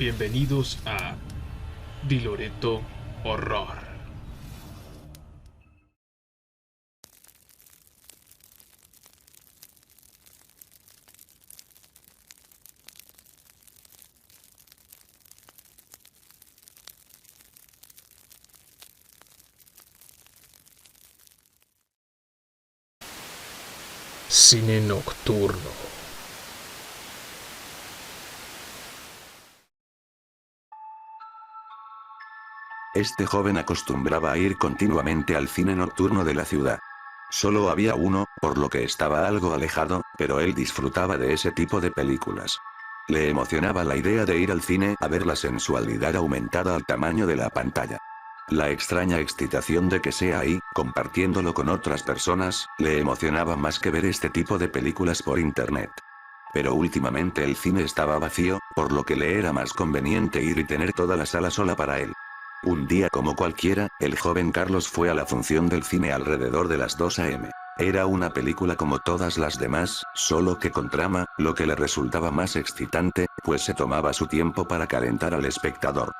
Bienvenidos a Di Loreto Horror. Cine nocturno. Este joven acostumbraba a ir continuamente al cine nocturno de la ciudad. Solo había uno, por lo que estaba algo alejado, pero él disfrutaba de ese tipo de películas. Le emocionaba la idea de ir al cine a ver la sensualidad aumentada al tamaño de la pantalla. La extraña excitación de que sea ahí, compartiéndolo con otras personas, le emocionaba más que ver este tipo de películas por internet. Pero últimamente el cine estaba vacío, por lo que le era más conveniente ir y tener toda la sala sola para él. Un día como cualquiera, el joven Carlos fue a la función del cine alrededor de las 2 a.m. Era una película como todas las demás, solo que con trama, lo que le resultaba más excitante, pues se tomaba su tiempo para calentar al espectador.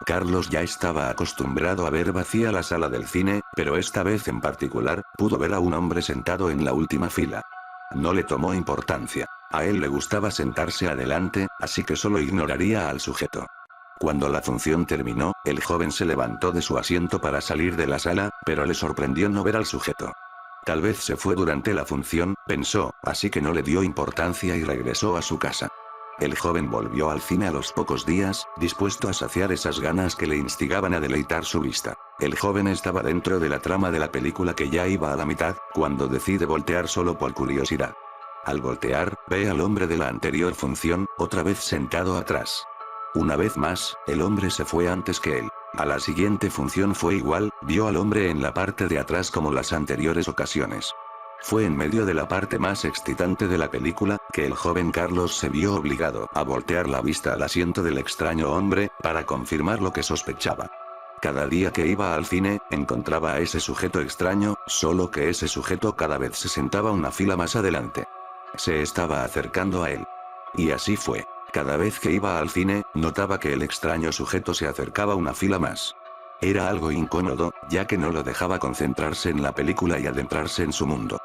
Carlos ya estaba acostumbrado a ver vacía la sala del cine, pero esta vez en particular, pudo ver a un hombre sentado en la última fila. No le tomó importancia. A él le gustaba sentarse adelante, así que solo ignoraría al sujeto. Cuando la función terminó, el joven se levantó de su asiento para salir de la sala, pero le sorprendió no ver al sujeto. Tal vez se fue durante la función, pensó, así que no le dio importancia y regresó a su casa. El joven volvió al cine a los pocos días, dispuesto a saciar esas ganas que le instigaban a deleitar su vista. El joven estaba dentro de la trama de la película que ya iba a la mitad, cuando decide voltear solo por curiosidad. Al voltear, ve al hombre de la anterior función, otra vez sentado atrás. Una vez más, el hombre se fue antes que él. A la siguiente función fue igual, vio al hombre en la parte de atrás como las anteriores ocasiones. Fue en medio de la parte más excitante de la película, que el joven Carlos se vio obligado a voltear la vista al asiento del extraño hombre, para confirmar lo que sospechaba. Cada día que iba al cine, encontraba a ese sujeto extraño, solo que ese sujeto cada vez se sentaba una fila más adelante. Se estaba acercando a él. Y así fue. Cada vez que iba al cine, notaba que el extraño sujeto se acercaba una fila más. Era algo incómodo, ya que no lo dejaba concentrarse en la película y adentrarse en su mundo.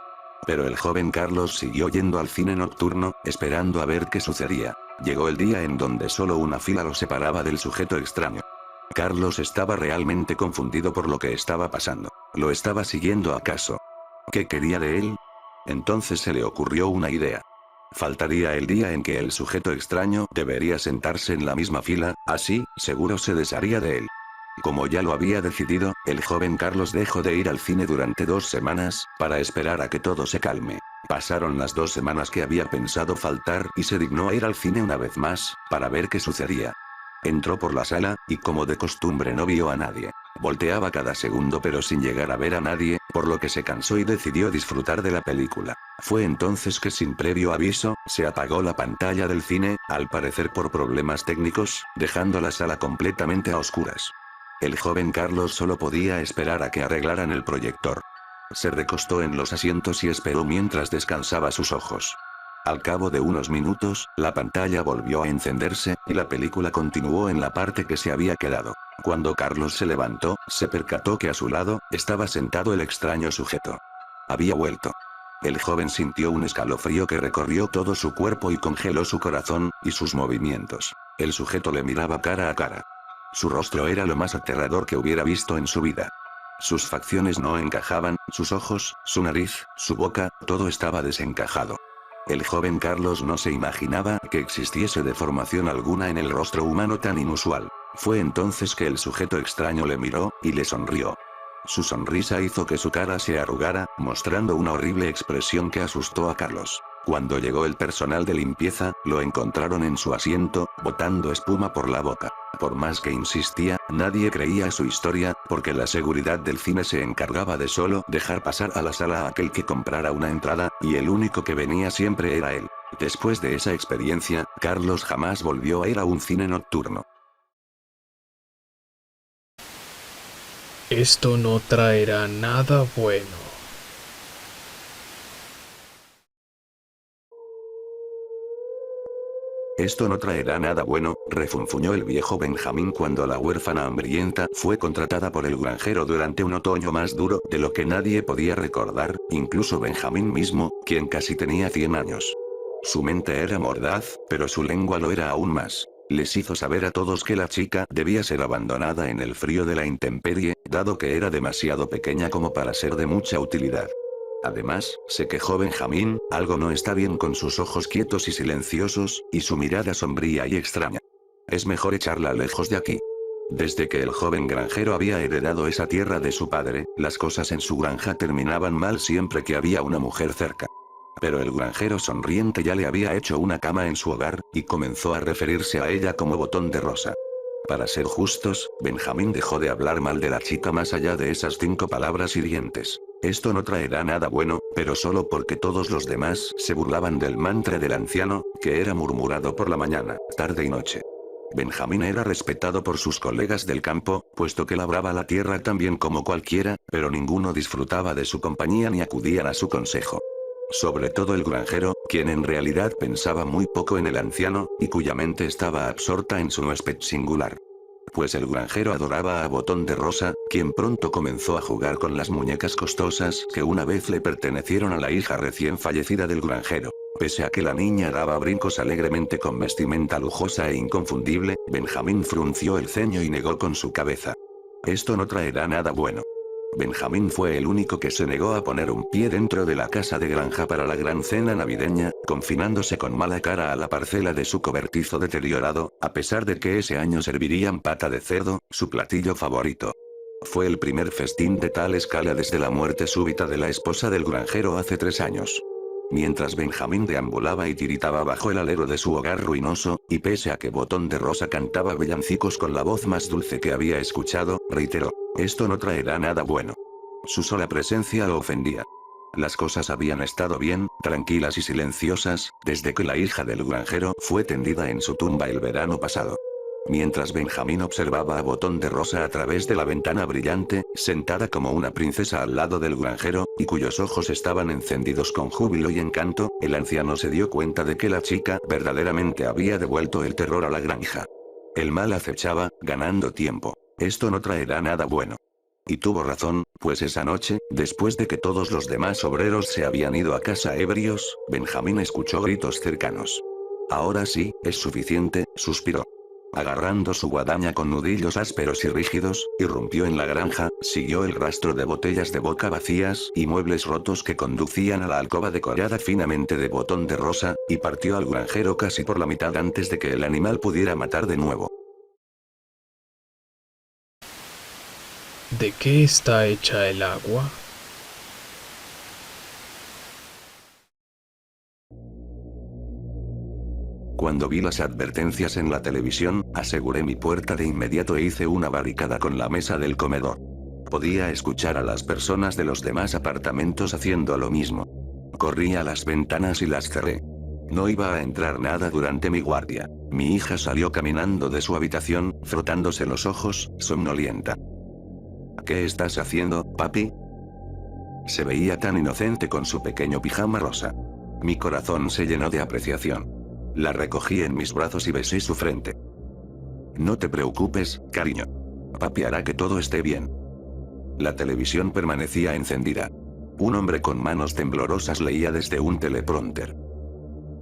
Pero el joven Carlos siguió yendo al cine nocturno, esperando a ver qué sucedía. Llegó el día en donde solo una fila lo separaba del sujeto extraño. Carlos estaba realmente confundido por lo que estaba pasando. ¿Lo estaba siguiendo acaso? ¿Qué quería de él? Entonces se le ocurrió una idea. Faltaría el día en que el sujeto extraño debería sentarse en la misma fila, así, seguro se desharía de él. Como ya lo había decidido, el joven Carlos dejó de ir al cine durante 2 semanas, para esperar a que todo se calme. Pasaron las 2 semanas que había pensado faltar y se dignó a ir al cine una vez más, para ver qué sucedía. Entró por la sala, y como de costumbre no vio a nadie. Volteaba cada segundo pero sin llegar a ver a nadie, por lo que se cansó y decidió disfrutar de la película. Fue entonces que sin previo aviso, se apagó la pantalla del cine, al parecer por problemas técnicos, dejando la sala completamente a oscuras. El joven Carlos solo podía esperar a que arreglaran el proyector. Se recostó en los asientos y esperó mientras descansaba sus ojos. Al cabo de unos minutos, la pantalla volvió a encenderse, y la película continuó en la parte que se había quedado. Cuando Carlos se levantó, se percató que a su lado, estaba sentado el extraño sujeto. Había vuelto. El joven sintió un escalofrío que recorrió todo su cuerpo y congeló su corazón, y sus movimientos. El sujeto le miraba cara a cara. Su rostro era lo más aterrador que hubiera visto en su vida. Sus facciones no encajaban, sus ojos, su nariz, su boca, todo estaba desencajado. El joven Carlos no se imaginaba que existiese deformación alguna en el rostro humano tan inusual. Fue entonces que el sujeto extraño le miró, y le sonrió. Su sonrisa hizo que su cara se arrugara, mostrando una horrible expresión que asustó a Carlos. Cuando llegó el personal de limpieza, lo encontraron en su asiento, botando espuma por la boca. Por más que insistía, nadie creía su historia, porque la seguridad del cine se encargaba de solo dejar pasar a la sala a aquel que comprara una entrada, y el único que venía siempre era él. Después de esa experiencia, Carlos jamás volvió a ir a un cine nocturno. Esto no traerá nada bueno. Esto no traerá nada bueno, refunfuñó el viejo Benjamín cuando la huérfana hambrienta fue contratada por el granjero durante un otoño más duro de lo que nadie podía recordar, incluso Benjamín mismo, quien casi tenía 100 años. Su mente era mordaz, pero su lengua lo era aún más. Les hizo saber a todos que la chica debía ser abandonada en el frío de la intemperie, dado que era demasiado pequeña como para ser de mucha utilidad. Además, se quejó Benjamín, algo no está bien con sus ojos quietos y silenciosos, y su mirada sombría y extraña. Es mejor echarla lejos de aquí. Desde que el joven granjero había heredado esa tierra de su padre, las cosas en su granja terminaban mal siempre que había una mujer cerca. Pero el granjero sonriente ya le había hecho una cama en su hogar, y comenzó a referirse a ella como Botón de Rosa. Para ser justos, Benjamín dejó de hablar mal de la chica más allá de esas 5 palabras hirientes. Esto no traerá nada bueno, pero solo porque todos los demás se burlaban del mantra del anciano, que era murmurado por la mañana, tarde y noche. Benjamín era respetado por sus colegas del campo, puesto que labraba la tierra tan bien como cualquiera, pero ninguno disfrutaba de su compañía ni acudían a su consejo. Sobre todo el granjero, quien en realidad pensaba muy poco en el anciano, y cuya mente estaba absorta en su huésped singular. Pues el granjero adoraba a Botón de Rosa, quien pronto comenzó a jugar con las muñecas costosas que una vez le pertenecieron a la hija recién fallecida del granjero. Pese a que la niña daba brincos alegremente con vestimenta lujosa e inconfundible, Benjamín frunció el ceño y negó con su cabeza. Esto no traerá nada bueno. Benjamín fue el único que se negó a poner un pie dentro de la casa de granja para la gran cena navideña, confinándose con mala cara a la parcela de su cobertizo deteriorado, a pesar de que ese año servirían pata de cerdo, su platillo favorito. Fue el primer festín de tal escala desde la muerte súbita de la esposa del granjero hace 3 años. Mientras Benjamín deambulaba y tiritaba bajo el alero de su hogar ruinoso, y pese a que Botón de Rosa cantaba villancicos con la voz más dulce que había escuchado, reiteró: esto no traerá nada bueno. Su sola presencia lo ofendía. Las cosas habían estado bien, tranquilas y silenciosas, desde que la hija del granjero fue tendida en su tumba el verano pasado. Mientras Benjamín observaba a Botón de Rosa a través de la ventana brillante, sentada como una princesa al lado del granjero, y cuyos ojos estaban encendidos con júbilo y encanto, el anciano se dio cuenta de que la chica verdaderamente había devuelto el terror a la granja. El mal acechaba, ganando tiempo. Esto no traerá nada bueno. Y tuvo razón, pues esa noche, después de que todos los demás obreros se habían ido a casa ebrios, Benjamín escuchó gritos cercanos. Ahora sí, es suficiente, suspiró. Agarrando su guadaña con nudillos ásperos y rígidos, irrumpió en la granja, siguió el rastro de botellas de boca vacías y muebles rotos que conducían a la alcoba decorada finamente de Botón de Rosa, y partió al granjero casi por la mitad antes de que el animal pudiera matar de nuevo. ¿De qué está hecha el agua? Cuando vi las advertencias en la televisión, aseguré mi puerta de inmediato e hice una barricada con la mesa del comedor. Podía escuchar a las personas de los demás apartamentos haciendo lo mismo. Corrí a las ventanas y las cerré. No iba a entrar nada durante mi guardia. Mi hija salió caminando de su habitación, frotándose los ojos, somnolienta. ¿Qué estás haciendo, papi? Se veía tan inocente con su pequeño pijama rosa. Mi corazón se llenó de apreciación. La recogí en mis brazos y besé su frente. No te preocupes, cariño. Papi hará que todo esté bien. La televisión permanecía encendida. Un hombre con manos temblorosas leía desde un teleprompter.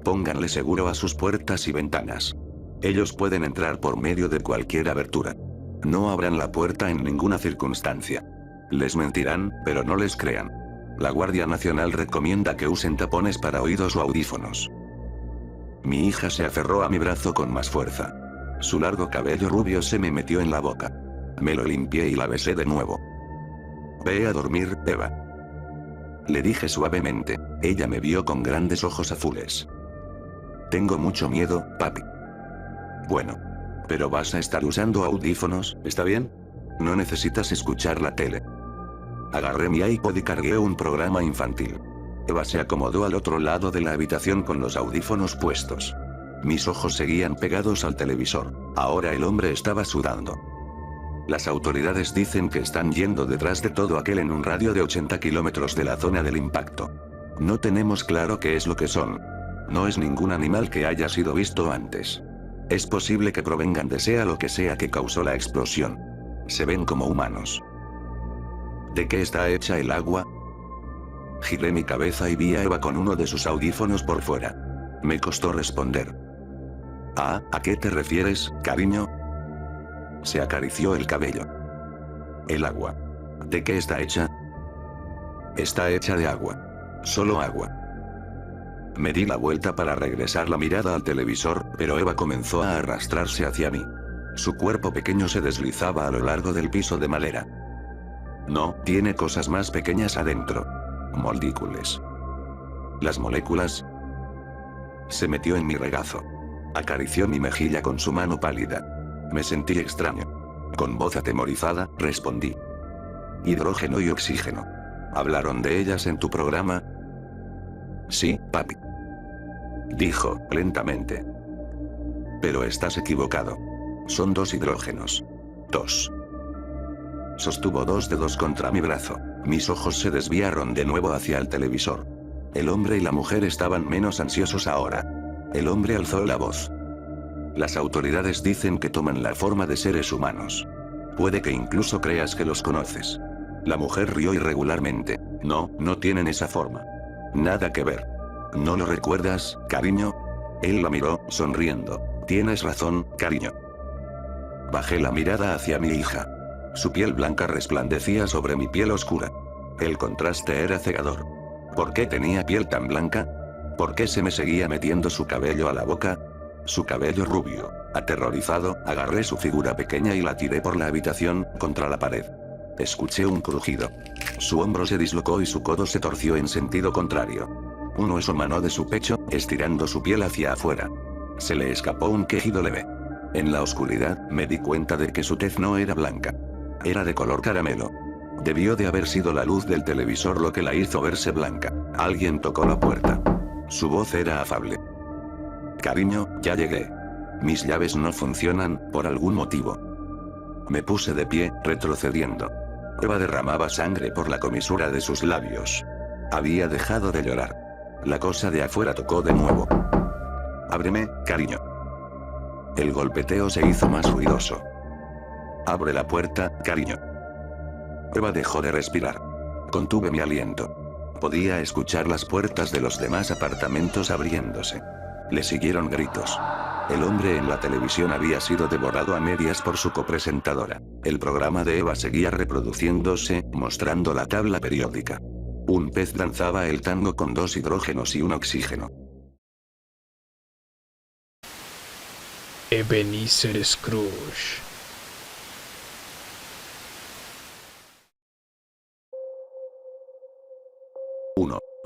Pónganle seguro a sus puertas y ventanas. Ellos pueden entrar por medio de cualquier abertura. No abran la puerta en ninguna circunstancia. Les mentirán, pero no les crean. La Guardia Nacional recomienda que usen tapones para oídos o audífonos. Mi hija se aferró a mi brazo con más fuerza. Su largo cabello rubio se me metió en la boca. Me lo limpié y la besé de nuevo. Ve a dormir, Eva. Le dije suavemente. Ella me vio con grandes ojos azules. Tengo mucho miedo, papi. Bueno. Pero vas a estar usando audífonos, ¿está bien? No necesitas escuchar la tele. Agarré mi iPod y cargué un programa infantil. Eva se acomodó al otro lado de la habitación con los audífonos puestos. Mis ojos seguían pegados al televisor. Ahora el hombre estaba sudando. Las autoridades dicen que están yendo detrás de todo aquel en un radio de 80 kilómetros de la zona del impacto. No tenemos claro qué es lo que son. No es ningún animal que haya sido visto antes. Es posible que provengan de sea lo que sea que causó la explosión. Se ven como humanos. ¿De qué está hecha el agua? Giré mi cabeza y vi a Eva con uno de sus audífonos por fuera. Me costó responder. Ah, ¿a qué te refieres, cariño? Se acarició el cabello. El agua. ¿De qué está hecha? Está hecha de agua. Solo agua. Me di la vuelta para regresar la mirada al televisor, pero Eva comenzó a arrastrarse hacia mí. Su cuerpo pequeño se deslizaba a lo largo del piso de madera. No, tiene cosas más pequeñas adentro. Moléculas. ¿Las moléculas? Se metió en mi regazo. Acarició mi mejilla con su mano pálida. Me sentí extraño. Con voz atemorizada, respondí. Hidrógeno y oxígeno. ¿Hablaron de ellas en tu programa? Sí, papi. Dijo, lentamente. Pero estás equivocado. Son 2 hidrógenos. 2. Sostuvo 2 dedos contra mi brazo. Mis ojos se desviaron de nuevo hacia el televisor. El hombre y la mujer estaban menos ansiosos ahora. El hombre alzó la voz. Las autoridades dicen que toman la forma de seres humanos. Puede que incluso creas que los conoces. La mujer rió irregularmente. No, no tienen esa forma. Nada que ver. ¿No lo recuerdas, cariño? Él la miró, sonriendo. Tienes razón, cariño. Bajé la mirada hacia mi hija. Su piel blanca resplandecía sobre mi piel oscura. El contraste era cegador. ¿Por qué tenía piel tan blanca? ¿Por qué se me seguía metiendo su cabello a la boca? Su cabello rubio. Aterrorizado, agarré su figura pequeña y la tiré por la habitación, contra la pared. Escuché un crujido. Su hombro se dislocó y su codo se torció en sentido contrario. Un hueso manó de su pecho, estirando su piel hacia afuera. Se le escapó un quejido leve. En la oscuridad, me di cuenta de que su tez no era blanca. Era de color caramelo. Debió de haber sido la luz del televisor lo que la hizo verse blanca. Alguien tocó la puerta. Su voz era afable. Cariño, ya llegué. Mis llaves no funcionan, por algún motivo. Me puse de pie, retrocediendo. Eva derramaba sangre por la comisura de sus labios. Había dejado de llorar. La cosa de afuera tocó de nuevo. Ábreme, cariño. El golpeteo se hizo más ruidoso. Abre la puerta, cariño. Eva dejó de respirar. Contuve mi aliento. Podía escuchar las puertas de los demás apartamentos abriéndose. Le siguieron gritos. El hombre en la televisión había sido devorado a medias por su copresentadora. El programa de Eva seguía reproduciéndose, mostrando la tabla periódica. Un pez danzaba el tango con 2 hidrógenos y un oxígeno. Ebenezer Scrooge.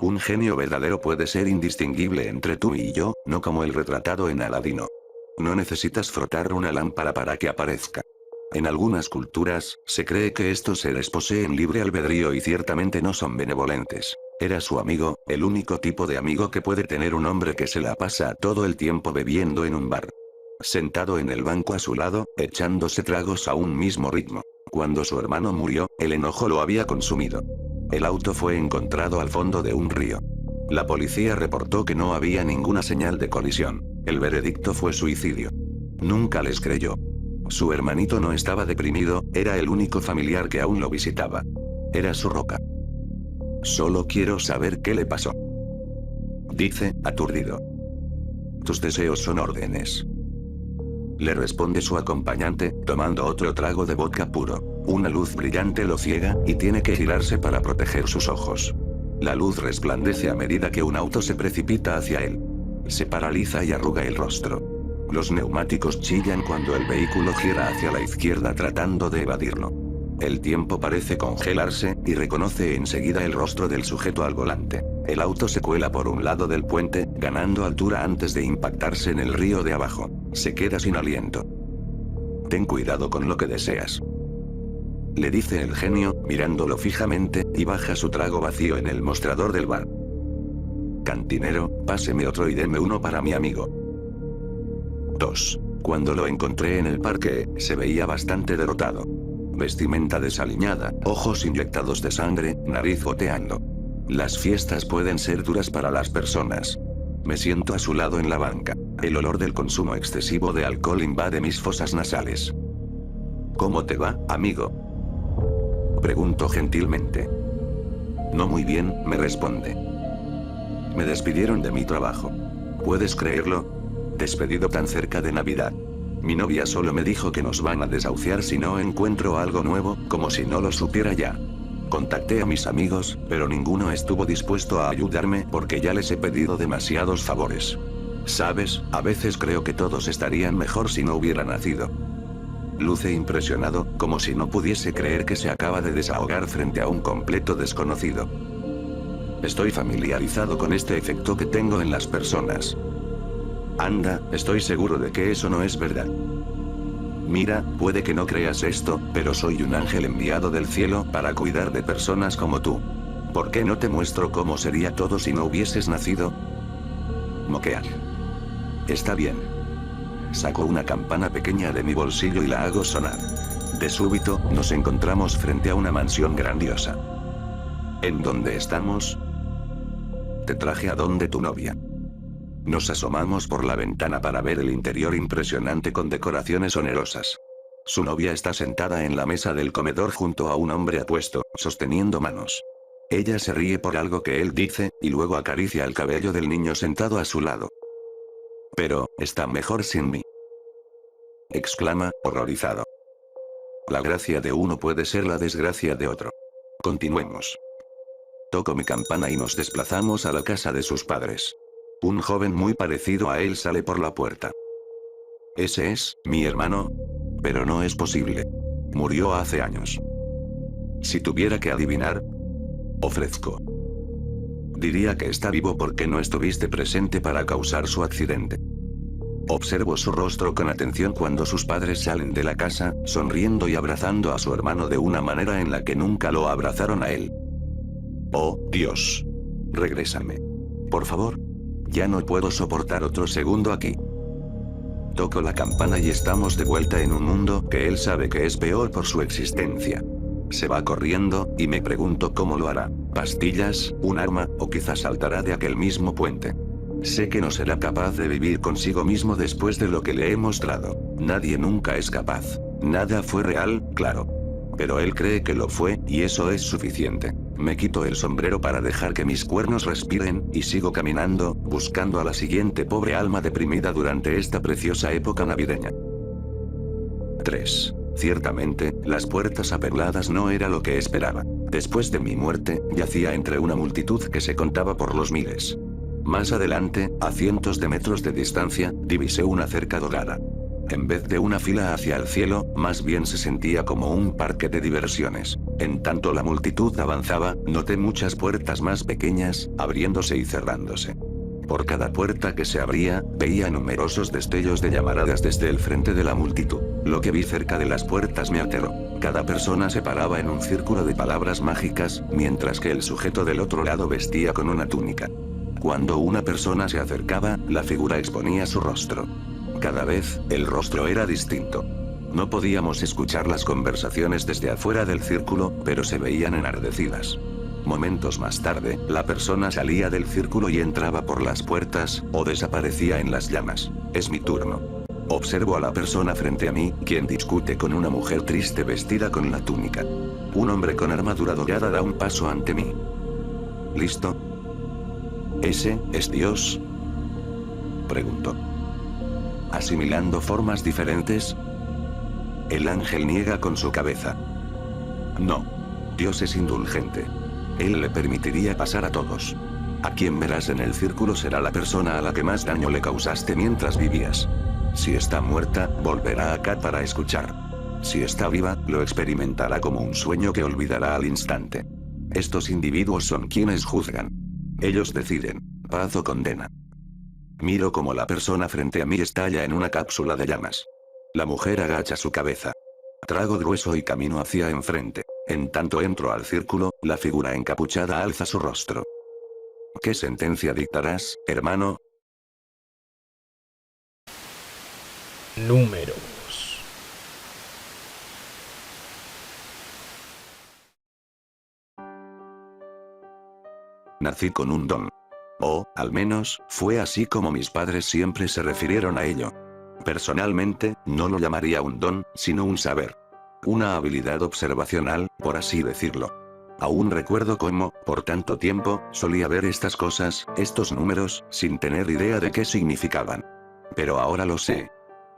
Un genio verdadero puede ser indistinguible entre tú y yo, no como el retratado en Aladino. No necesitas frotar una lámpara para que aparezca. En algunas culturas, se cree que estos seres poseen libre albedrío y ciertamente no son benevolentes. Era su amigo, el único tipo de amigo que puede tener un hombre que se la pasa todo el tiempo bebiendo en un bar. Sentado en el banco a su lado, echándose tragos a un mismo ritmo. Cuando su hermano murió, el enojo lo había consumido. El auto fue encontrado al fondo de un río. La policía reportó que no había ninguna señal de colisión. El veredicto fue suicidio. Nunca les creyó. Su hermanito no estaba deprimido, era el único familiar que aún lo visitaba. Era su roca. Solo quiero saber qué le pasó. Dice, aturdido. Tus deseos son órdenes. Le responde su acompañante, tomando otro trago de vodka puro. Una luz brillante lo ciega, y tiene que girarse para proteger sus ojos. La luz resplandece a medida que un auto se precipita hacia él. Se paraliza y arruga el rostro. Los neumáticos chillan cuando el vehículo gira hacia la izquierda tratando de evadirlo. El tiempo parece congelarse, y reconoce enseguida el rostro del sujeto al volante. El auto se cuela por un lado del puente, ganando altura antes de impactarse en el río de abajo. Se queda sin aliento. Ten cuidado con lo que deseas. Le dice el genio, mirándolo fijamente, y baja su trago vacío en el mostrador del bar. Cantinero, páseme otro y deme uno para mi amigo. 2. Cuando lo encontré en el parque, se veía bastante derrotado. Vestimenta desaliñada, ojos inyectados de sangre, nariz goteando. Las fiestas pueden ser duras para las personas. Me siento a su lado en la banca. El olor del consumo excesivo de alcohol invade mis fosas nasales. ¿Cómo te va, amigo? Pregunto gentilmente. No muy bien, me responde. Me despidieron de mi trabajo. ¿Puedes creerlo? Despedido tan cerca de Navidad. Mi novia solo me dijo que nos van a desahuciar si no encuentro algo nuevo, como si no lo supiera ya. Contacté a mis amigos, pero ninguno estuvo dispuesto a ayudarme porque ya les he pedido demasiados favores. Sabes, a veces creo que todos estarían mejor si no hubiera nacido. Luce impresionado, como si no pudiese creer que se acaba de desahogar frente a un completo desconocido. Estoy familiarizado con este efecto que tengo en las personas. Anda, estoy seguro de que eso no es verdad. Mira, puede que no creas esto, pero soy un ángel enviado del cielo para cuidar de personas como tú. ¿Por qué no te muestro cómo sería todo si no hubieses nacido? Moquear. Está bien. Saco una campana pequeña de mi bolsillo y la hago sonar. De súbito, nos encontramos frente a una mansión grandiosa. ¿En dónde estamos? Te traje a donde tu novia. Nos asomamos por la ventana para ver el interior impresionante con decoraciones onerosas. Su novia está sentada en la mesa del comedor junto a un hombre apuesto, sosteniendo manos. Ella se ríe por algo que él dice, y luego acaricia el cabello del niño sentado a su lado. Pero, está mejor sin mí. Exclama, horrorizado. La gracia de uno puede ser la desgracia de otro. Continuemos. Toco mi campana y nos desplazamos a la casa de sus padres. Un joven muy parecido a él sale por la puerta. ¿Ese es, mi hermano? Pero no es posible. Murió hace años. Si tuviera que adivinar, ofrezco. Diría que está vivo porque no estuviste presente para causar su accidente. Observo su rostro con atención cuando sus padres salen de la casa, sonriendo y abrazando a su hermano de una manera en la que nunca lo abrazaron a él. Oh, Dios. Regrésame. Por favor. Ya no puedo soportar otro segundo aquí. Toco la campana y estamos de vuelta en un mundo que él sabe que es peor por su existencia. Se va corriendo, y me pregunto cómo lo hará. ¿Pastillas, un arma, o quizás saltará de aquel mismo puente? Sé que no será capaz de vivir consigo mismo después de lo que le he mostrado. Nadie nunca es capaz. Nada fue real, claro. Pero él cree que lo fue, y eso es suficiente. Me quito el sombrero para dejar que mis cuernos respiren, y sigo caminando, buscando a la siguiente pobre alma deprimida durante esta preciosa época navideña. 3. Ciertamente, las puertas aperladas no era lo que esperaba. Después de mi muerte, yacía entre una multitud que se contaba por los miles. Más adelante, a cientos de metros de distancia, divisé una cerca dorada. En vez de una fila hacia el cielo, más bien se sentía como un parque de diversiones. En tanto la multitud avanzaba, noté muchas puertas más pequeñas, abriéndose y cerrándose. Por cada puerta que se abría, veía numerosos destellos de llamaradas desde el frente de la multitud. Lo que vi cerca de las puertas me aterró. Cada persona se paraba en un círculo de palabras mágicas, mientras que el sujeto del otro lado vestía con una túnica. Cuando una persona se acercaba, la figura exponía su rostro. Cada vez, el rostro era distinto. No podíamos escuchar las conversaciones desde afuera del círculo, pero se veían enardecidas. Momentos más tarde, la persona salía del círculo y entraba por las puertas, o desaparecía en las llamas. Es mi turno. Observo a la persona frente a mí, quien discute con una mujer triste vestida con la túnica. Un hombre con armadura dorada da un paso ante mí. ¿Listo? ¿Ese es Dios? Pregunto. ¿Asimilando formas diferentes? El ángel niega con su cabeza. No. Dios es indulgente. Él le permitiría pasar a todos. A quien verás en el círculo será la persona a la que más daño le causaste mientras vivías. Si está muerta, volverá acá para escuchar. Si está viva, lo experimentará como un sueño que olvidará al instante. Estos individuos son quienes juzgan. Ellos deciden, paz o condena. Miro como la persona frente a mí estalla en una cápsula de llamas. La mujer agacha su cabeza. Trago grueso y camino hacia enfrente. En tanto entro al círculo, la figura encapuchada alza su rostro. ¿Qué sentencia dictarás, hermano? Números. Nací con un don. O, al menos, fue así como mis padres siempre se refirieron a ello. Personalmente, no lo llamaría un don, sino un saber. Una habilidad observacional, por así decirlo. Aún recuerdo cómo, por tanto tiempo, solía ver estas cosas, estos números, sin tener idea de qué significaban. Pero ahora lo sé.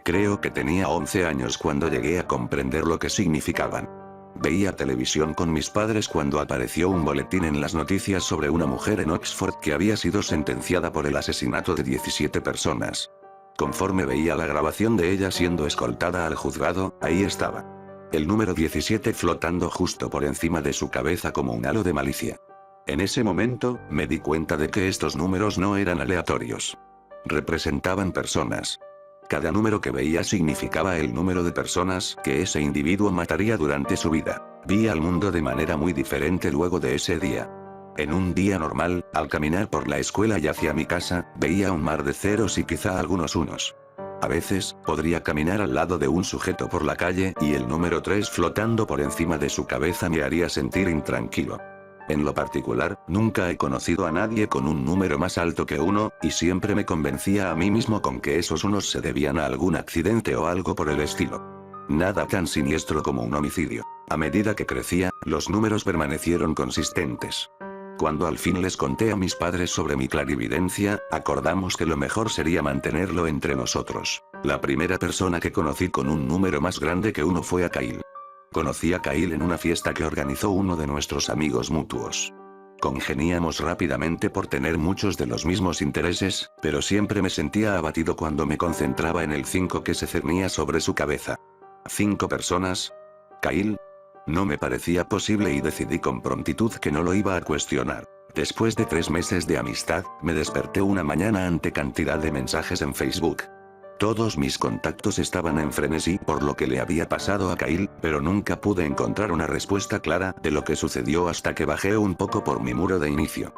Creo que tenía 11 años cuando llegué a comprender lo que significaban. Veía televisión con mis padres cuando apareció un boletín en las noticias sobre una mujer en Oxford que había sido sentenciada por el asesinato de 17 personas. Conforme veía la grabación de ella siendo escoltada al juzgado, ahí estaba. El número 17 flotando justo por encima de su cabeza como un halo de malicia. En ese momento, me di cuenta de que estos números no eran aleatorios. Representaban personas. Cada número que veía significaba el número de personas que ese individuo mataría durante su vida. Vi al mundo de manera muy diferente luego de ese día. En un día normal, al caminar por la escuela y hacia mi casa, veía un mar de ceros y quizá algunos unos. A veces, podría caminar al lado de un sujeto por la calle y el número 3 flotando por encima de su cabeza me haría sentir intranquilo. En lo particular, nunca he conocido a nadie con un número más alto que 1, y siempre me convencía a mí mismo con que esos unos se debían a algún accidente o algo por el estilo. Nada tan siniestro como un homicidio. A medida que crecía, los números permanecieron consistentes. Cuando al fin les conté a mis padres sobre mi clarividencia, acordamos que lo mejor sería mantenerlo entre nosotros. La primera persona que conocí con un número más grande que 1 fue a Kyle. Conocí a Kyle en una fiesta que organizó uno de nuestros amigos mutuos. Congeniamos rápidamente por tener muchos de los mismos intereses, pero siempre me sentía abatido cuando me concentraba en el 5 que se cernía sobre su cabeza. ¿5 personas? ¿Kyle? No me parecía posible y decidí con prontitud que no lo iba a cuestionar. Después de 3 meses de amistad, me desperté una mañana ante cantidad de mensajes en Facebook. Todos mis contactos estaban en frenesí por lo que le había pasado a Kyle, pero nunca pude encontrar una respuesta clara de lo que sucedió hasta que bajé un poco por mi muro de inicio.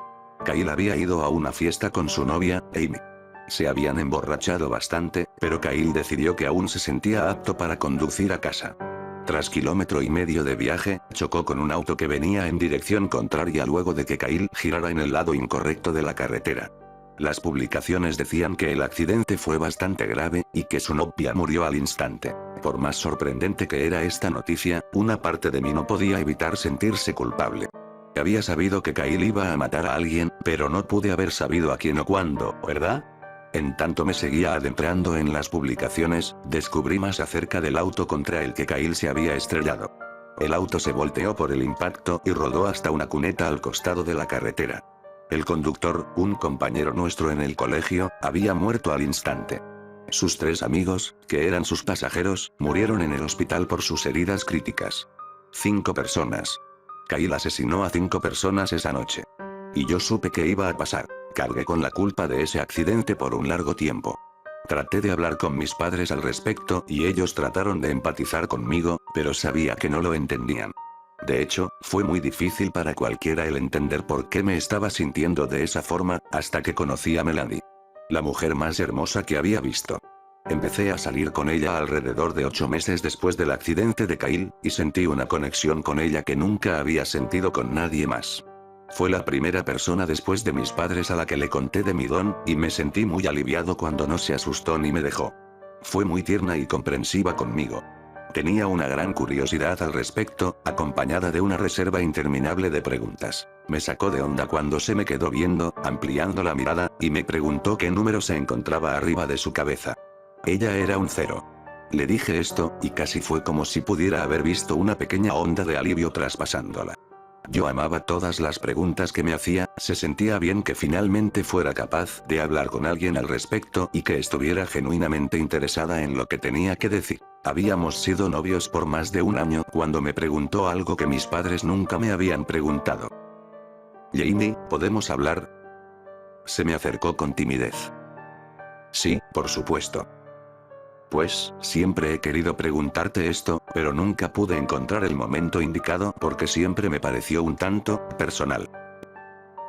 Kyle había ido a una fiesta con su novia, Amy. Se habían emborrachado bastante, pero Kyle decidió que aún se sentía apto para conducir a casa. Tras 1,5 kilómetros de viaje, chocó con un auto que venía en dirección contraria luego de que Kyle girara en el lado incorrecto de la carretera. Las publicaciones decían que el accidente fue bastante grave, y que su novia murió al instante. Por más sorprendente que era esta noticia, una parte de mí no podía evitar sentirse culpable. Había sabido que Kyle iba a matar a alguien, pero no pude haber sabido a quién o cuándo, ¿verdad? En tanto me seguía adentrando en las publicaciones, descubrí más acerca del auto contra el que Kyle se había estrellado. El auto se volteó por el impacto y rodó hasta una cuneta al costado de la carretera. El conductor, un compañero nuestro en el colegio, había muerto al instante. Sus 3 amigos, que eran sus pasajeros, murieron en el hospital por sus heridas críticas. 5 personas. Kyle asesinó a 5 personas esa noche. Y yo supe que iba a pasar. Cargué con la culpa de ese accidente por un largo tiempo. Traté de hablar con mis padres al respecto y ellos trataron de empatizar conmigo, pero sabía que no lo entendían. De hecho, fue muy difícil para cualquiera el entender por qué me estaba sintiendo de esa forma, hasta que conocí a Melanie. La mujer más hermosa que había visto. Empecé a salir con ella alrededor de 8 meses después del accidente de Kyle, y sentí una conexión con ella que nunca había sentido con nadie más. Fue la primera persona después de mis padres a la que le conté de mi don, y me sentí muy aliviado cuando no se asustó ni me dejó. Fue muy tierna y comprensiva conmigo. Tenía una gran curiosidad al respecto, acompañada de una reserva interminable de preguntas. Me sacó de onda cuando se me quedó viendo, ampliando la mirada, y me preguntó qué número se encontraba arriba de su cabeza. Ella era un 0. Le dije esto, y casi fue como si pudiera haber visto una pequeña onda de alivio traspasándola. Yo amaba todas las preguntas que me hacía, se sentía bien que finalmente fuera capaz de hablar con alguien al respecto y que estuviera genuinamente interesada en lo que tenía que decir. Habíamos sido novios por más de 1 año cuando me preguntó algo que mis padres nunca me habían preguntado. Jamie, ¿podemos hablar? Se me acercó con timidez. Sí, por supuesto. Pues, siempre he querido preguntarte esto, pero nunca pude encontrar el momento indicado porque siempre me pareció un tanto personal.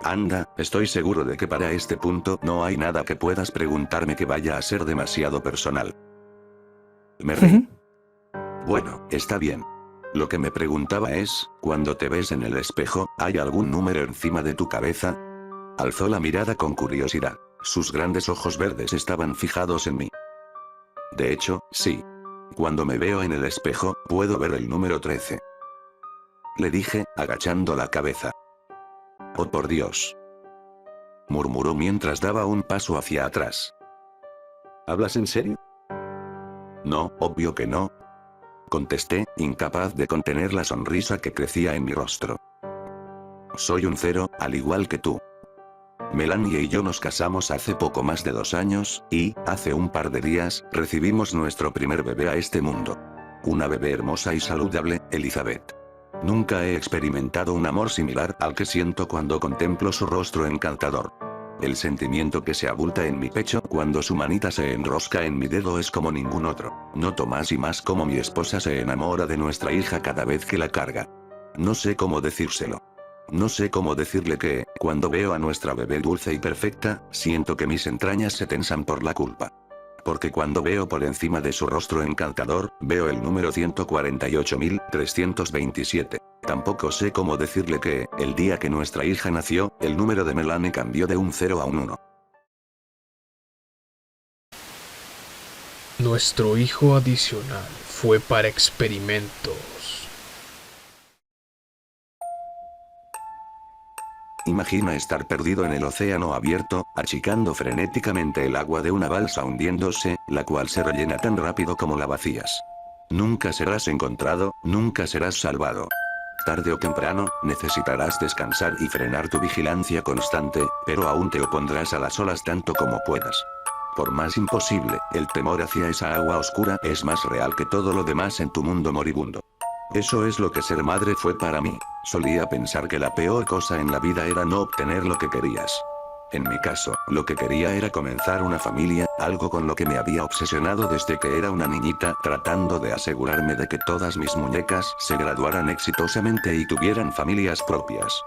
Anda, estoy seguro de que para este punto no hay nada que puedas preguntarme que vaya a ser demasiado personal. Me reí. Bueno, está bien. Lo que me preguntaba es, cuando te ves en el espejo, ¿hay algún número encima de tu cabeza? Alzó la mirada con curiosidad. Sus grandes ojos verdes estaban fijados en mí. De hecho, sí. Cuando me veo en el espejo, puedo ver el número 13. Le dije, agachando la cabeza. Oh por Dios. Murmuró mientras daba un paso hacia atrás. ¿Hablas en serio? No, obvio que no. Contesté, incapaz de contener la sonrisa que crecía en mi rostro. Soy un 0, al igual que tú. Melanie y yo nos casamos hace poco más de 2 años, y, hace un par de días, recibimos nuestro primer bebé a este mundo. Una bebé hermosa y saludable, Elizabeth. Nunca he experimentado un amor similar al que siento cuando contemplo su rostro encantador. El sentimiento que se abulta en mi pecho cuando su manita se enrosca en mi dedo es como ningún otro. Noto más y más cómo mi esposa se enamora de nuestra hija cada vez que la carga. No sé cómo decírselo. No sé cómo decirle que, cuando veo a nuestra bebé dulce y perfecta, siento que mis entrañas se tensan por la culpa. Porque cuando veo por encima de su rostro encantador, veo el número 148.327. Tampoco sé cómo decirle que, el día que nuestra hija nació, el número de Melanie cambió de un 0 a un 1. Nuestro hijo adicional fue para experimentos. Imagina estar perdido en el océano abierto, achicando frenéticamente el agua de una balsa hundiéndose, la cual se rellena tan rápido como la vacías. Nunca serás encontrado, nunca serás salvado. Tarde o temprano, necesitarás descansar y frenar tu vigilancia constante, pero aún te opondrás a las olas tanto como puedas. Por más imposible, el temor hacia esa agua oscura es más real que todo lo demás en tu mundo moribundo. Eso es lo que ser madre fue para mí. Solía pensar que la peor cosa en la vida era no obtener lo que querías. En mi caso, lo que quería era comenzar una familia, algo con lo que me había obsesionado desde que era una niñita, tratando de asegurarme de que todas mis muñecas se graduaran exitosamente y tuvieran familias propias.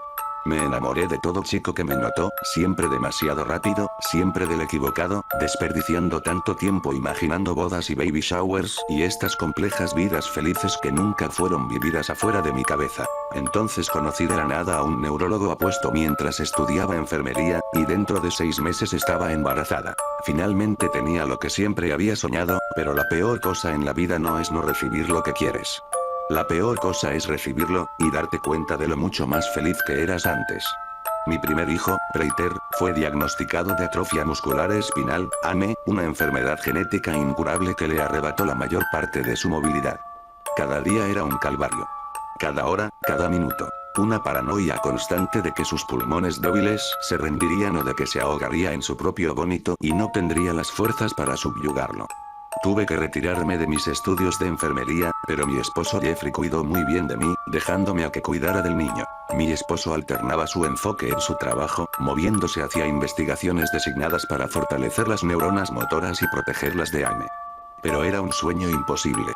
Me enamoré de todo chico que me notó, siempre demasiado rápido, siempre del equivocado, desperdiciando tanto tiempo imaginando bodas y baby showers y estas complejas vidas felices que nunca fueron vividas afuera de mi cabeza. Entonces conocí de la nada a un neurólogo apuesto mientras estudiaba enfermería, y dentro de 6 meses estaba embarazada. Finalmente tenía lo que siempre había soñado, pero la peor cosa en la vida no es no recibir lo que quieres. La peor cosa es recibirlo, y darte cuenta de lo mucho más feliz que eras antes. Mi primer hijo, Prater, fue diagnosticado de atrofia muscular espinal, AME, una enfermedad genética incurable que le arrebató la mayor parte de su movilidad. Cada día era un calvario. Cada hora, cada minuto. Una paranoia constante de que sus pulmones débiles se rendirían o de que se ahogaría en su propio vómito y no tendría las fuerzas para subyugarlo. Tuve que retirarme de mis estudios de enfermería, pero mi esposo Jeffrey cuidó muy bien de mí, dejándome a que cuidara del niño. Mi esposo alternaba su enfoque en su trabajo, moviéndose hacia investigaciones designadas para fortalecer las neuronas motoras y protegerlas de AME. Pero era un sueño imposible.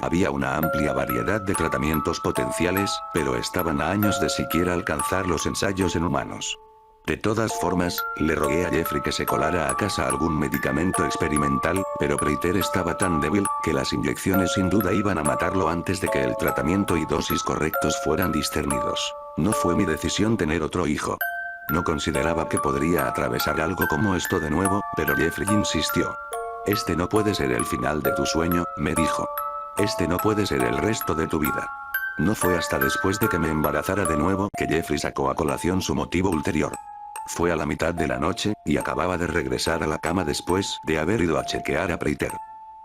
Había una amplia variedad de tratamientos potenciales, pero estaban a años de siquiera alcanzar los ensayos en humanos. De todas formas, le rogué a Jeffrey que se colara a casa algún medicamento experimental, pero Prater estaba tan débil, que las inyecciones sin duda iban a matarlo antes de que el tratamiento y dosis correctos fueran discernidos. No fue mi decisión tener otro hijo. No consideraba que podría atravesar algo como esto de nuevo, pero Jeffrey insistió. Este no puede ser el final de tu sueño, me dijo. Este no puede ser el resto de tu vida. No fue hasta después de que me embarazara de nuevo que Jeffrey sacó a colación su motivo ulterior. Fue a la mitad de la noche, y acababa de regresar a la cama después de haber ido a chequear a Prater.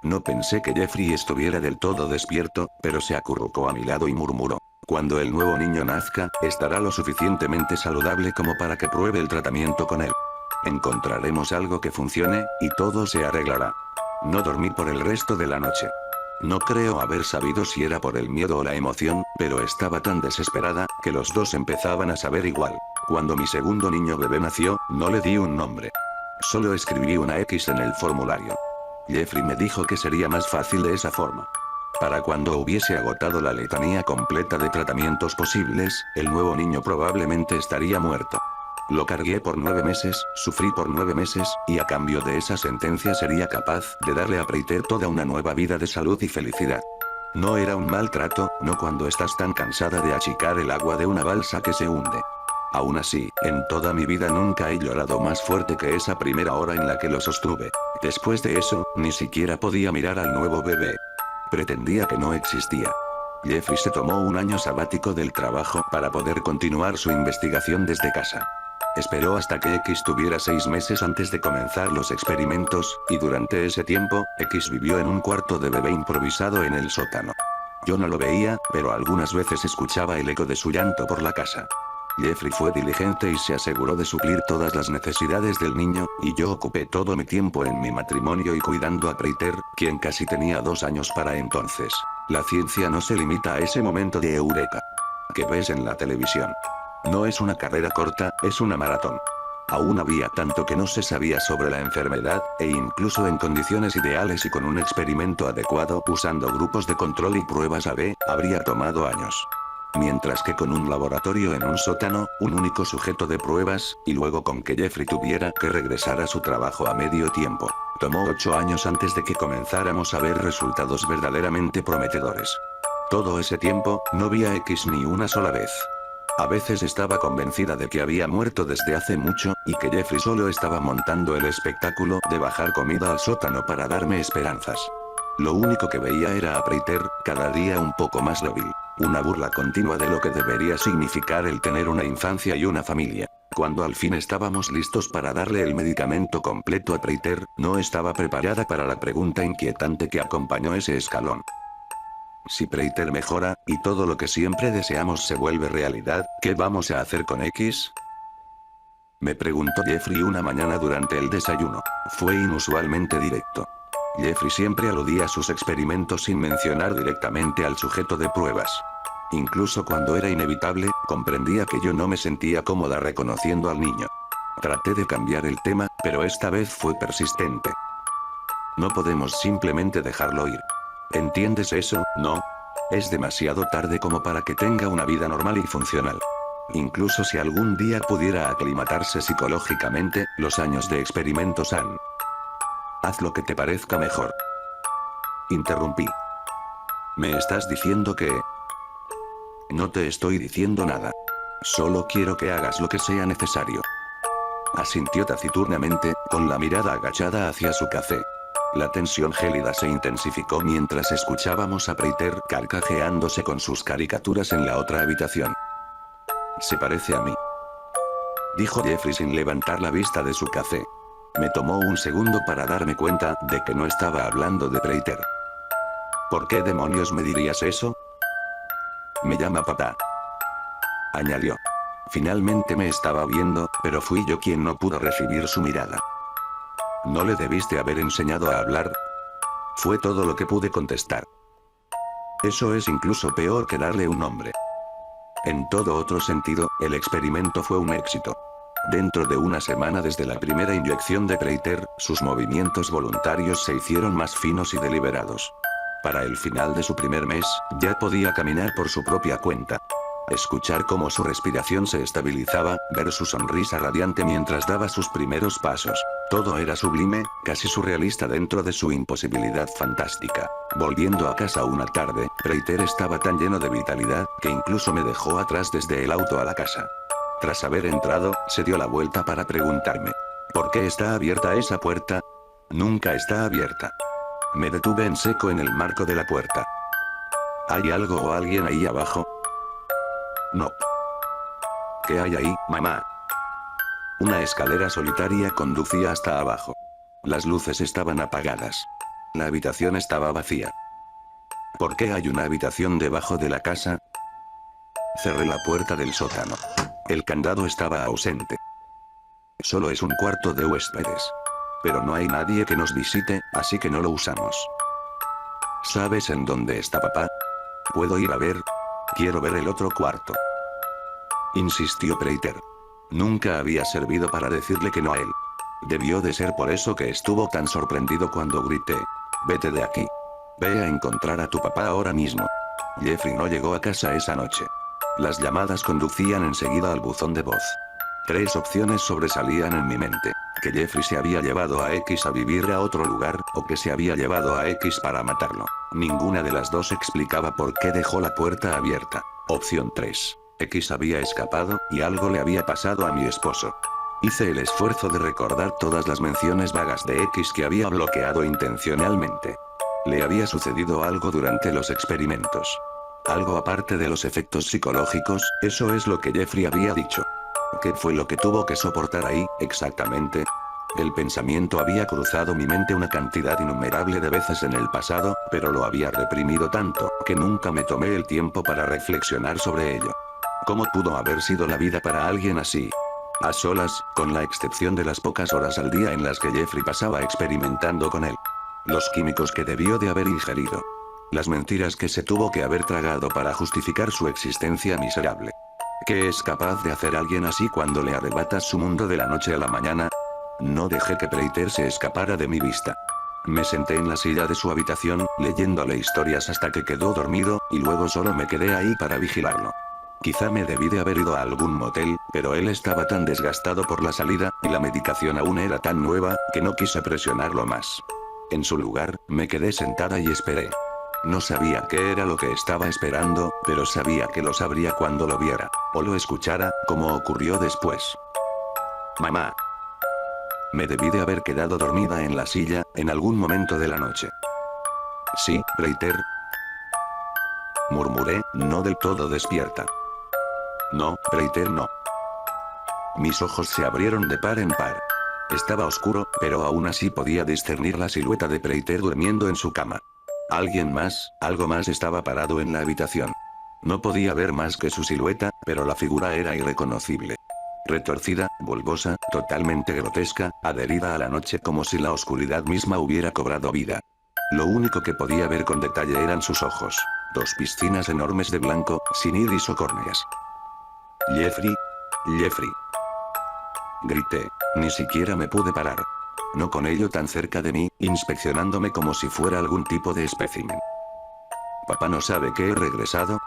No pensé que Jeffrey estuviera del todo despierto, pero se acurrucó a mi lado y murmuró. Cuando el nuevo niño nazca, estará lo suficientemente saludable como para que pruebe el tratamiento con él. Encontraremos algo que funcione, y todo se arreglará. No dormí por el resto de la noche. No creo haber sabido si era por el miedo o la emoción, pero estaba tan desesperada, que los dos empezaban a saber igual. Cuando mi segundo niño bebé nació, no le di un nombre. Solo escribí una X en el formulario. Jeffrey me dijo que sería más fácil de esa forma. Para cuando hubiese agotado la letanía completa de tratamientos posibles, el nuevo niño probablemente estaría muerto. Lo cargué por 9 meses, sufrí por 9 meses, y a cambio de esa sentencia sería capaz de darle a Prater toda una nueva vida de salud y felicidad. No era un maltrato, no cuando estás tan cansada de achicar el agua de una balsa que se hunde. Aún así, en toda mi vida nunca he llorado más fuerte que esa primera hora en la que lo sostuve. Después de eso, ni siquiera podía mirar al nuevo bebé. Pretendía que no existía. Jeffrey se tomó un año sabático del trabajo para poder continuar su investigación desde casa. Esperó hasta que X tuviera 6 meses antes de comenzar los experimentos, y durante ese tiempo, X vivió en un cuarto de bebé improvisado en el sótano. Yo no lo veía, pero algunas veces escuchaba el eco de su llanto por la casa. Jeffrey fue diligente y se aseguró de suplir todas las necesidades del niño, y yo ocupé todo mi tiempo en mi matrimonio y cuidando a Prater, quien casi tenía 2 años para entonces. La ciencia no se limita a ese momento de eureka que ves en la televisión. No es una carrera corta, es una maratón. Aún había tanto que no se sabía sobre la enfermedad, e incluso en condiciones ideales y con un experimento adecuado usando grupos de control y pruebas A/B, habría tomado años. Mientras que con un laboratorio en un sótano, un único sujeto de pruebas, y luego con que Jeffrey tuviera que regresar a su trabajo a medio tiempo, tomó 8 años antes de que comenzáramos a ver resultados verdaderamente prometedores. Todo ese tiempo, no vi a X ni una sola vez. A veces estaba convencida de que había muerto desde hace mucho, y que Jeffrey solo estaba montando el espectáculo de bajar comida al sótano para darme esperanzas. Lo único que veía era a Prater, cada día un poco más débil. Una burla continua de lo que debería significar el tener una infancia y una familia. Cuando al fin estábamos listos para darle el medicamento completo a Prater, no estaba preparada para la pregunta inquietante que acompañó ese escalón. Si Prater mejora, y todo lo que siempre deseamos se vuelve realidad, ¿qué vamos a hacer con X? Me preguntó Jeffrey una mañana durante el desayuno. Fue inusualmente directo. Jeffrey siempre aludía a sus experimentos sin mencionar directamente al sujeto de pruebas. Incluso cuando era inevitable, comprendía que yo no me sentía cómoda reconociendo al niño. Traté de cambiar el tema, pero esta vez fue persistente. No podemos simplemente dejarlo ir. ¿Entiendes eso, no? Es demasiado tarde como para que tenga una vida normal y funcional. Incluso si algún día pudiera aclimatarse psicológicamente, los años de experimentos han... Haz lo que te parezca mejor. Interrumpí. ¿Me estás diciendo que...? No te estoy diciendo nada. Solo quiero que hagas lo que sea necesario. Asintió taciturnamente, con la mirada agachada hacia su café. La tensión gélida se intensificó mientras escuchábamos a Prater carcajeándose con sus caricaturas en la otra habitación. Se parece a mí, dijo Jeffrey sin levantar la vista de su café. Me tomó un segundo para darme cuenta de que no estaba hablando de Prater. ¿Por qué demonios me dirías eso? Me llama papá, añadió. Finalmente me estaba viendo, pero fui yo quien no pudo recibir su mirada. ¿No le debiste haber enseñado a hablar? Fue todo lo que pude contestar. Eso es incluso peor que darle un nombre. En todo otro sentido, el experimento fue un éxito. Dentro de una semana desde la primera inyección de Prater, sus movimientos voluntarios se hicieron más finos y deliberados. Para el final de su primer mes, ya podía caminar por su propia cuenta. Escuchar cómo su respiración se estabilizaba, ver su sonrisa radiante mientras daba sus primeros pasos. Todo era sublime, casi surrealista dentro de su imposibilidad fantástica. Volviendo a casa una tarde, Prater estaba tan lleno de vitalidad, que incluso me dejó atrás desde el auto a la casa. Tras haber entrado, se dio la vuelta para preguntarme: ¿por qué está abierta esa puerta? Nunca está abierta. Me detuve en seco en el marco de la puerta. ¿Hay algo o alguien ahí abajo? No. ¿Qué hay ahí, mamá? Una escalera solitaria conducía hasta abajo. Las luces estaban apagadas. La habitación estaba vacía. ¿Por qué hay una habitación debajo de la casa? Cerré la puerta del sótano. El candado estaba ausente. Solo es un cuarto de huéspedes. Pero no hay nadie que nos visite, así que no lo usamos. ¿Sabes en dónde está papá? ¿Puedo ir a ver? Quiero ver el otro cuarto. Insistió Prater. Nunca había servido para decirle que no a él. Debió de ser por eso que estuvo tan sorprendido cuando grité: vete de aquí. Ve a encontrar a tu papá ahora mismo. Jeffrey no llegó a casa esa noche. Las llamadas conducían enseguida al buzón de voz. 3 opciones sobresalían en mi mente: que Jeffrey se había llevado a X a vivir a otro lugar, o que se había llevado a X para matarlo. Ninguna de las dos explicaba por qué dejó la puerta abierta. Opción 3. X había escapado, y algo le había pasado a mi esposo. Hice el esfuerzo de recordar todas las menciones vagas de X que había bloqueado intencionalmente. Le había sucedido algo durante los experimentos. Algo aparte de los efectos psicológicos, eso es lo que Jeffrey había dicho. ¿Qué fue lo que tuvo que soportar ahí, exactamente? El pensamiento había cruzado mi mente una cantidad innumerable de veces en el pasado, pero lo había reprimido tanto, que nunca me tomé el tiempo para reflexionar sobre ello. ¿Cómo pudo haber sido la vida para alguien así? A solas, con la excepción de las pocas horas al día en las que Jeffrey pasaba experimentando con él. Los químicos que debió de haber ingerido. Las mentiras que se tuvo que haber tragado para justificar su existencia miserable. ¿Qué es capaz de hacer alguien así cuando le arrebatas su mundo de la noche a la mañana? No dejé que Prater se escapara de mi vista. Me senté en la silla de su habitación, leyéndole historias hasta que quedó dormido, y luego solo me quedé ahí para vigilarlo. Quizá me debí de haber ido a algún motel, pero él estaba tan desgastado por la salida, y la medicación aún era tan nueva, que no quise presionarlo más. En su lugar, me quedé sentada y esperé. No sabía qué era lo que estaba esperando, pero sabía que lo sabría cuando lo viera, o lo escuchara, como ocurrió después. Mamá. Me debí de haber quedado dormida en la silla, en algún momento de la noche. Sí, Prater. Murmuré, no del todo despierta. No, Prater no. Mis ojos se abrieron de par en par. Estaba oscuro, pero aún así podía discernir la silueta de Prater durmiendo en su cama. Alguien más, algo más estaba parado en la habitación. No podía ver más que su silueta, pero la figura era irreconocible. Retorcida, bulbosa, totalmente grotesca, adherida a la noche como si la oscuridad misma hubiera cobrado vida. Lo único que podía ver con detalle eran sus ojos. Dos piscinas enormes de blanco, sin iris o córneas. Jeffrey. Jeffrey. Grité. Ni siquiera me pude parar. No con ello tan cerca de mí, inspeccionándome como si fuera algún tipo de espécimen. ¿Papá no sabe que he regresado?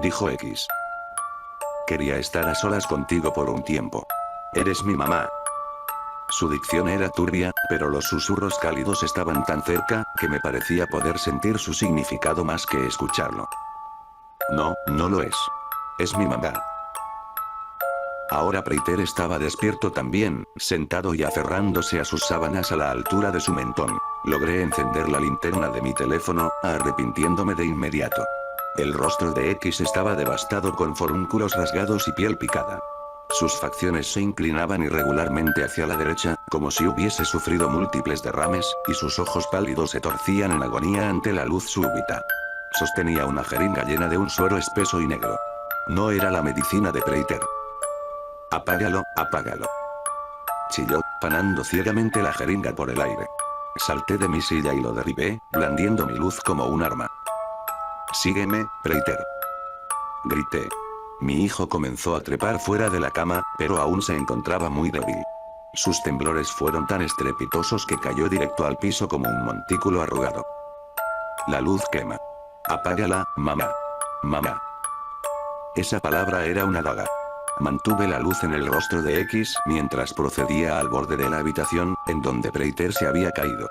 Dijo X. Quería estar a solas contigo por un tiempo. Eres mi mamá. Su dicción era turbia, pero los susurros cálidos estaban tan cerca, que me parecía poder sentir su significado más que escucharlo. No, no lo es. Es mi mamá. Ahora Prater estaba despierto también, sentado y aferrándose a sus sábanas a la altura de su mentón. Logré encender la linterna de mi teléfono, arrepintiéndome de inmediato. El rostro de X estaba devastado con forúnculos rasgados y piel picada. Sus facciones se inclinaban irregularmente hacia la derecha, como si hubiese sufrido múltiples derrames, y sus ojos pálidos se torcían en agonía ante la luz súbita. Sostenía una jeringa llena de un suero espeso y negro. No era la medicina de Prater. Apágalo, apágalo. Chilló, panando ciegamente la jeringa por el aire. Salté de mi silla y lo derribé, blandiendo mi luz como un arma. Sígueme, Prater. Grité. Mi hijo comenzó a trepar fuera de la cama, pero aún se encontraba muy débil. Sus temblores fueron tan estrepitosos que cayó directo al piso como un montículo arrugado. La luz quema. Apágala, mamá. Mamá. Esa palabra era una daga. Mantuve la luz en el rostro de X mientras procedía al borde de la habitación, en donde Prater se había caído.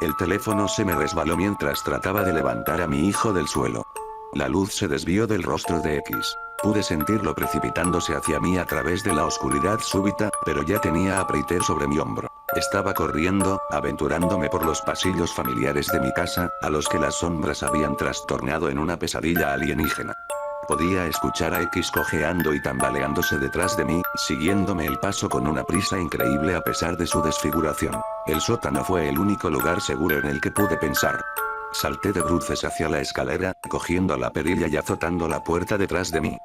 El teléfono se me resbaló mientras trataba de levantar a mi hijo del suelo. La luz se desvió del rostro de X. Pude sentirlo precipitándose hacia mí a través de la oscuridad súbita, pero ya tenía a Prater sobre mi hombro. Estaba corriendo, aventurándome por los pasillos familiares de mi casa, a los que las sombras habían trastornado en una pesadilla alienígena. Podía escuchar a X cojeando y tambaleándose detrás de mí, siguiéndome el paso con una prisa increíble a pesar de su desfiguración. El sótano fue el único lugar seguro en el que pude pensar. Salté de bruces hacia la escalera, cogiendo la perilla y azotando la puerta detrás de mí.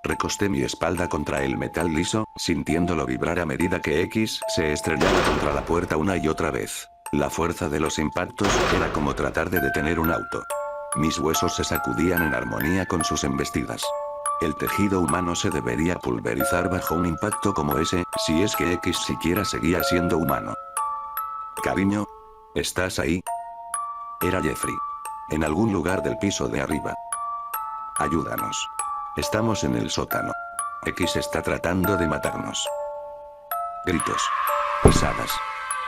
Recosté mi espalda contra el metal liso, sintiéndolo vibrar a medida que X se estrellaba contra la puerta una y otra vez. La fuerza de los impactos era como tratar de detener un auto. Mis huesos se sacudían en armonía con sus embestidas. El tejido humano se debería pulverizar bajo un impacto como ese, si es que X siquiera seguía siendo humano. Cariño. ¿Estás ahí? Era Jeffrey. En algún lugar del piso de arriba. Ayúdanos. Estamos en el sótano. X está tratando de matarnos. Gritos. Pisadas.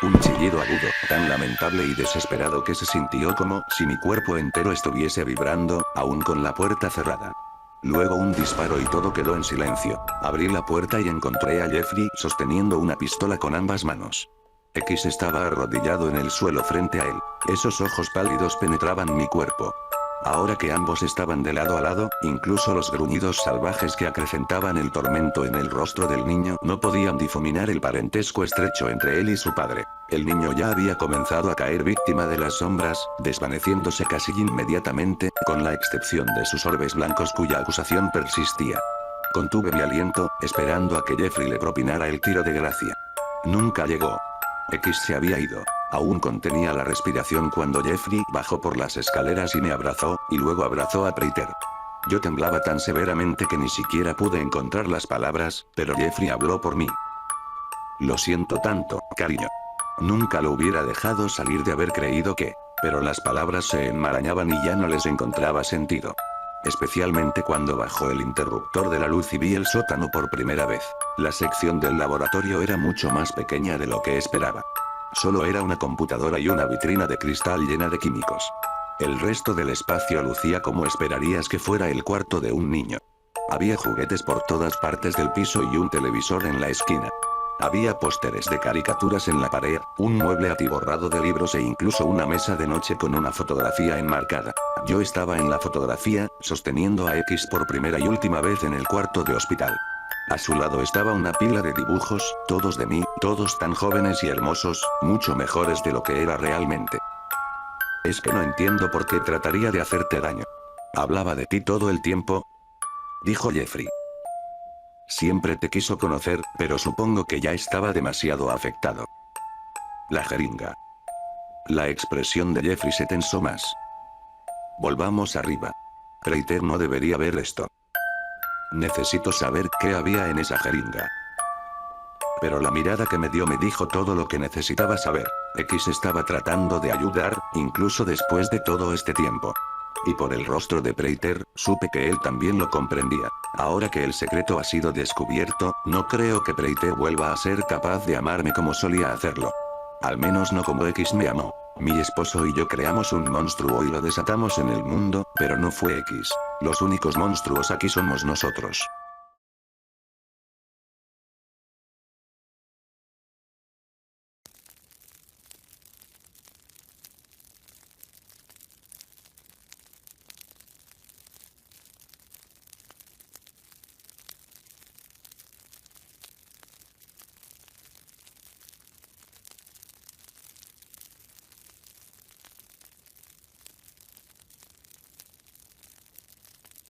Un chillido agudo, tan lamentable y desesperado que se sintió como si mi cuerpo entero estuviese vibrando, aún con la puerta cerrada. Luego un disparo y todo quedó en silencio. Abrí la puerta y encontré a Jeffrey sosteniendo una pistola con ambas manos. X estaba arrodillado en el suelo frente a él. Esos ojos pálidos penetraban mi cuerpo. Ahora que ambos estaban de lado a lado, incluso los gruñidos salvajes que acrecentaban el tormento en el rostro del niño no podían difuminar el parentesco estrecho entre él y su padre. El niño ya había comenzado a caer víctima de las sombras, desvaneciéndose casi inmediatamente, con la excepción de sus orbes blancos cuya acusación persistía. Contuve mi aliento, esperando a que Jeffrey le propinara el tiro de gracia. Nunca llegó. X se había ido. Aún contenía la respiración cuando Jeffrey bajó por las escaleras y me abrazó, y luego abrazó a Prater. Yo temblaba tan severamente que ni siquiera pude encontrar las palabras, pero Jeffrey habló por mí. Lo siento tanto, cariño. Nunca lo hubiera dejado salir de haber creído que... Pero las palabras se enmarañaban y ya no les encontraba sentido. Especialmente cuando bajó el interruptor de la luz y vi el sótano por primera vez. La sección del laboratorio era mucho más pequeña de lo que esperaba. Solo era una computadora y una vitrina de cristal llena de químicos. El resto del espacio lucía como esperarías que fuera el cuarto de un niño. Había juguetes por todas partes del piso y un televisor en la esquina. Había pósteres de caricaturas en la pared, un mueble atiborrado de libros e incluso una mesa de noche con una fotografía enmarcada. Yo estaba en la fotografía, sosteniendo a X por primera y última vez en el cuarto de hospital. A su lado estaba una pila de dibujos, todos de mí, todos tan jóvenes y hermosos, mucho mejores de lo que era realmente. Es que no entiendo por qué trataría de hacerte daño. Hablaba de ti todo el tiempo, dijo Jeffrey. Siempre te quiso conocer, pero supongo que ya estaba demasiado afectado. La jeringa. La expresión de Jeffrey se tensó más. Volvamos arriba. Prater no debería ver esto. Necesito saber qué había en esa jeringa. Pero la mirada que me dio me dijo todo lo que necesitaba saber. X estaba tratando de ayudar, incluso después de todo este tiempo. Y por el rostro de Prater, supe que él también lo comprendía. Ahora que el secreto ha sido descubierto, no creo que Prater vuelva a ser capaz de amarme como solía hacerlo. Al menos no como X me amó. Mi esposo y yo creamos un monstruo y lo desatamos en el mundo, pero no fue X. Los únicos monstruos aquí somos nosotros.